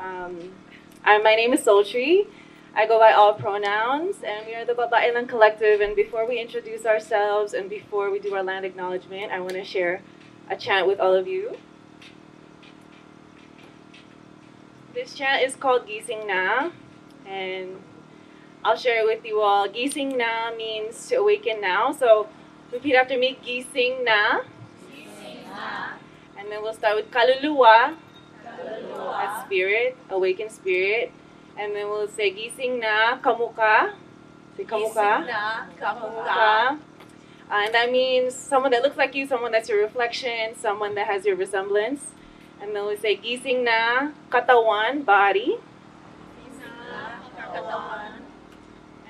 My name is Sultry. I go by all pronouns, and we are the Babaelan Collective. And before we introduce ourselves and before we do our land acknowledgement, I want to share a chant with all of you. This chant is called Gising Na, and I'll share it with you all. Gising Na means to awaken now. So repeat after me, Gising Na. Gising na. And then we'll start with Kaluluwa. Kaluluwa. That's spirit, awakened spirit. And then we'll say Gising Na Kamuka. Say Kamuka. Gising na. Kamuka. Kamuka. And that means someone that looks like you, someone that's your reflection, someone that has your resemblance. And then we say Gising Na Katawan, body. Gising na. Katawan.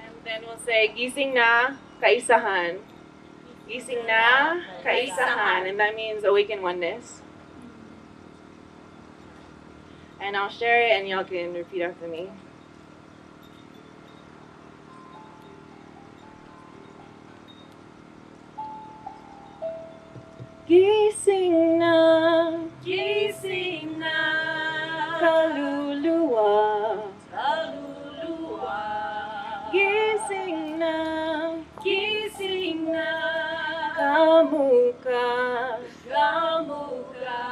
And then we'll say Gising Na Kaisahan. Gising Na Kaisahan. And that means awaken oneness. And I'll share it and y'all can repeat after me. Gising na, Gising na. kaluluwa. Kaluluwa. Gising na, Gising na. kamuka. Kamuka.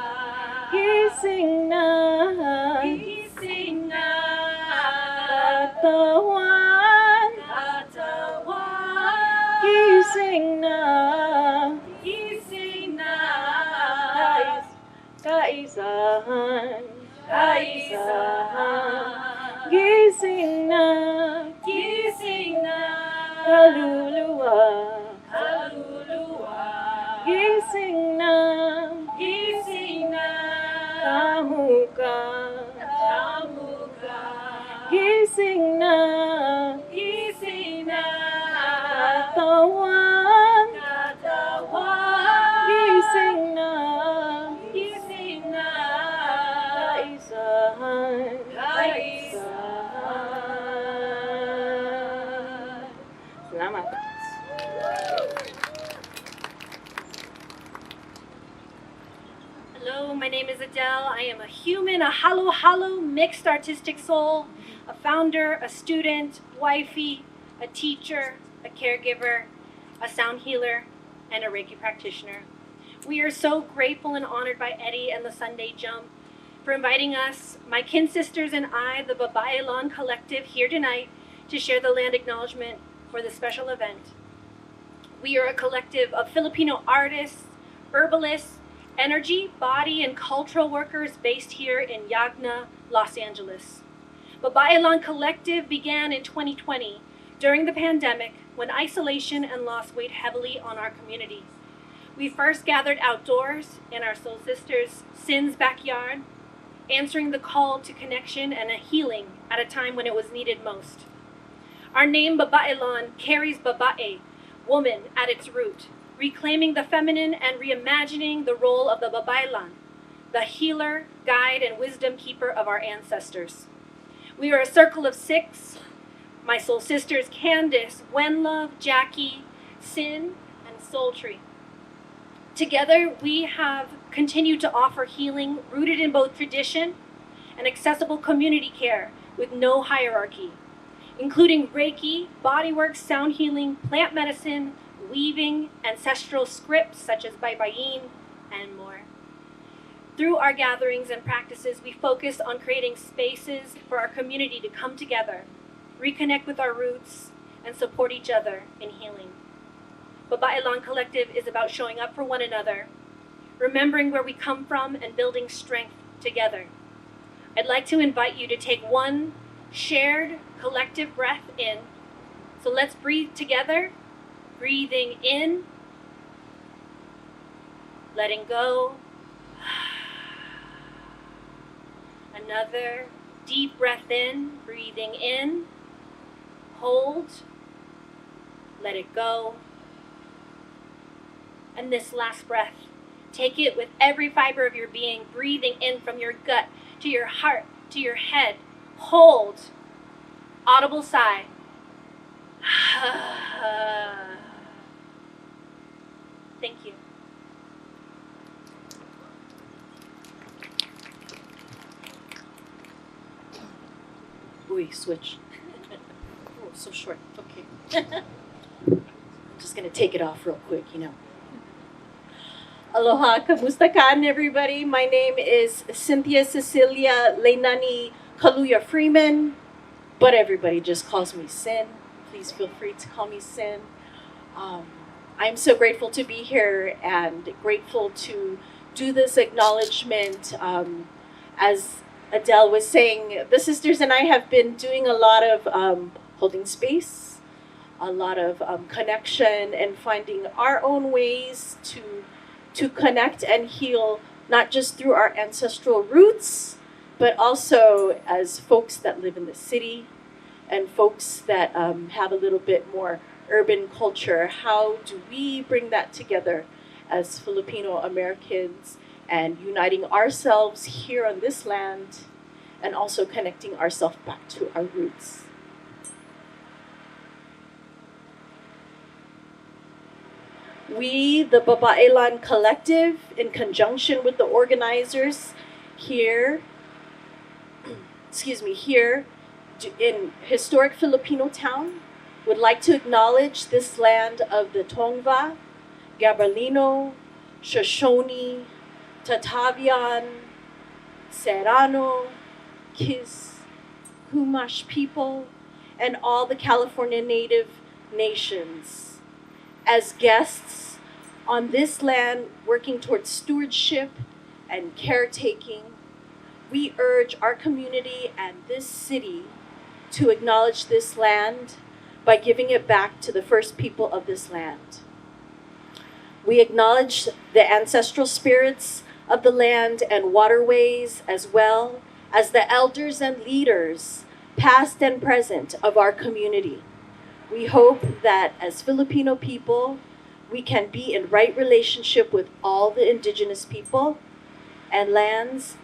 Gising na, Gising na. katawan. Katawan. Gising na, Gising na. kaisahan. Kaisahan. Gising na, Gising na. kaluluwa. Kaluluwa. Gising na, Gising na. kamuka. Kamuka. Gising na, Gising na. katawan. Katawan. Gising na, Gising na. kaisahan. Kaisahan. Salamat. Hello, my name is Adele. I am a human, a halo mixed artistic soul, a founder, a student, wifey, a teacher, a caregiver, a sound healer, and a Reiki practitioner. We are so grateful and honored by Eddie and the Sunday Jump for inviting us, my kin sisters and I, the Babaelan Collective, here tonight to share the land acknowledgement for this special event. We are a collective of Filipino artists, herbalists, energy, body, and cultural workers based here in Yagna, Los Angeles. Babaelan Collective began in 2020 during the pandemic when isolation and loss weighed heavily on our community. We first gathered outdoors in our soul sisters' Sin's backyard, answering the call to connection and a healing at a time when it was needed most. Our name Babaelan carries babae, woman, at its root, reclaiming the feminine and reimagining the role of the Babaelan, the healer, guide, and wisdom keeper of our ancestors. We are a circle of 6, my soul sisters Candace, Wenlove, Jackie, Sin, and Sultry. Together, we have continued to offer healing rooted in both tradition and accessible community care with no hierarchy, including Reiki, bodywork, sound healing, plant medicine, weaving, ancestral scripts such as Babaelan, and more. Through our gatherings and practices, we focus on creating spaces for our community to come together, reconnect with our roots, and support each other in healing. Babaelan Collective is about showing up for one another, remembering where we come from, and building strength together. I'd like to invite you to take one shared collective breath in. So let's breathe together. Breathing in, letting go. Another deep breath in, breathing in, hold, let it go. And this last breath, take it with every fiber of your being, breathing in from your gut to your heart to your head. Hold. Audible sigh. Thank you. we switch? Oh, so short. Okay. I'm just gonna take it off real quick, you know. Aloha, kamusta kan, everybody? My name is Cynthia Cecilia Leinani Kaluya Freeman, but everybody just calls me Sin. Please feel free to call me Sin. I'm so grateful to be here and grateful to do this acknowledgement. As Adele was saying, the sisters and I have been doing a lot of holding space, a lot of connection, and finding our own ways to connect and heal, not just through our ancestral roots, but also as folks that live in the city and folks that have a little bit more urban culture. How do we bring that together as Filipino Americans and uniting ourselves here on this land and also connecting ourselves back to our roots? We, the Babaelan Collective, in conjunction with the organizers here in Historic Filipinotown, would like to acknowledge this land of the Tongva, Gabrielino, Shoshone, Tatavian, Serrano, Kis, Chumash people, and all the California Native nations. As guests on this land working towards stewardship and caretaking, we urge our community and this city to acknowledge this land by giving it back to the first people of this land. We acknowledge the ancestral spirits of the land and waterways, as well as the elders and leaders, past and present, of our community. We hope that as Filipino people, we can be in right relationship with all the indigenous people and lands,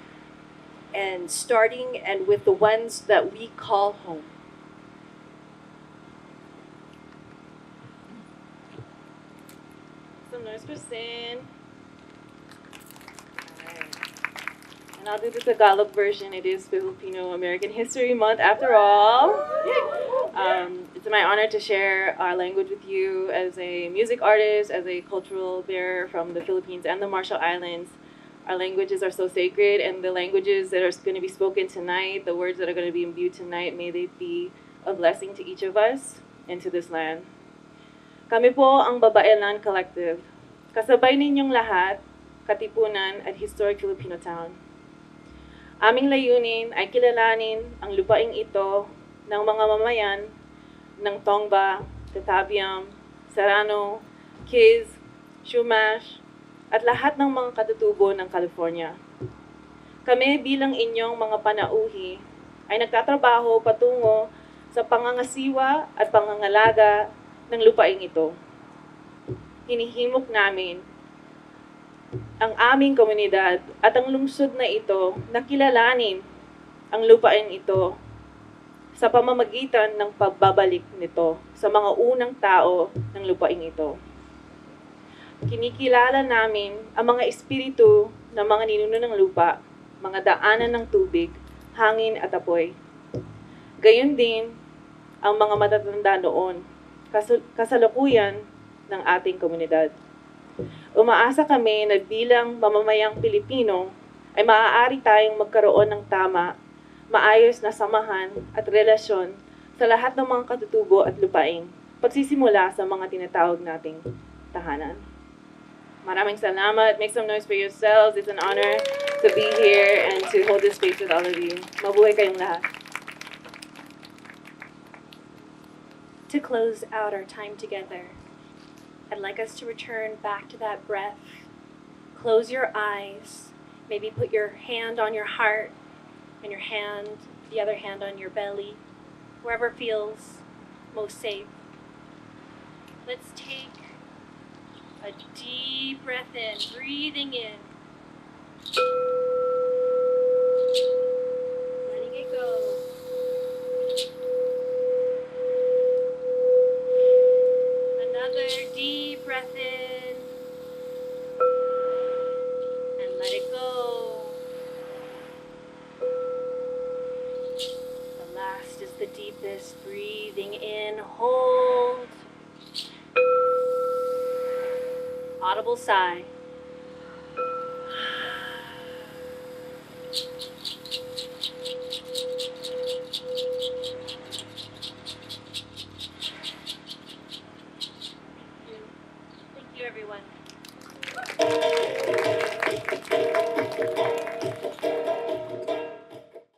and starting and with the ones that we call home. Some noise for Sin. And I'll do the Tagalog version. It is Filipino American History Month after all. It's my honor to share our language with you as a music artist, as a cultural bearer from the Philippines and the Marshall Islands. Our languages are so sacred, and the languages that are going to be spoken tonight, the words that are going to be imbued tonight, may they be a blessing to each of us and to this land. Kami po ang Babaelan Collective. Kasabay ninyong lahat, Katipunan at Historic Filipinotown. Aming layunin ay kilalanin ang lupaing ito ng mga mamayan ng Tongva, Tataviam, Serrano, Kis, Chumash, at lahat ng mga katutubo ng California. Kami bilang inyong mga panauhi ay nagtatrabaho patungo sa pangangasiwa at pangangalaga ng lupaing ito. Hinihimok namin ang aming komunidad at ang lungsod na ito na kilalanin ang lupain ito sa pamamagitan ng pagbabalik nito sa mga unang tao ng lupain ito. Kinikilala namin ang mga espiritu ng mga ninuno ng lupa, mga daanan ng tubig, hangin at apoy. Gayon din ang mga matatanda noon, kasalukuyan ng ating komunidad. Umaasa kami na bilang mamamayang Pilipino ay maaari tayong magkaroon ng tama, maayos na samahan at relasyon sa lahat ng mga katutubo at lupaing, pagsisimula sa mga tinatawag nating tahanan. Maraming salamat. Make some noise for yourselves. It's an honor to be here and to hold this space with all of you. Mabuhay kayong lahat. To close out our time together, I'd like us to return back to that breath. Close your eyes. Maybe put your hand on your heart and the other hand on your belly, wherever feels most safe. Let's take a deep breath in, breathing in. Letting it go. Another deep breath in. And let it go. The last is this breathing in, hold. Audible sigh.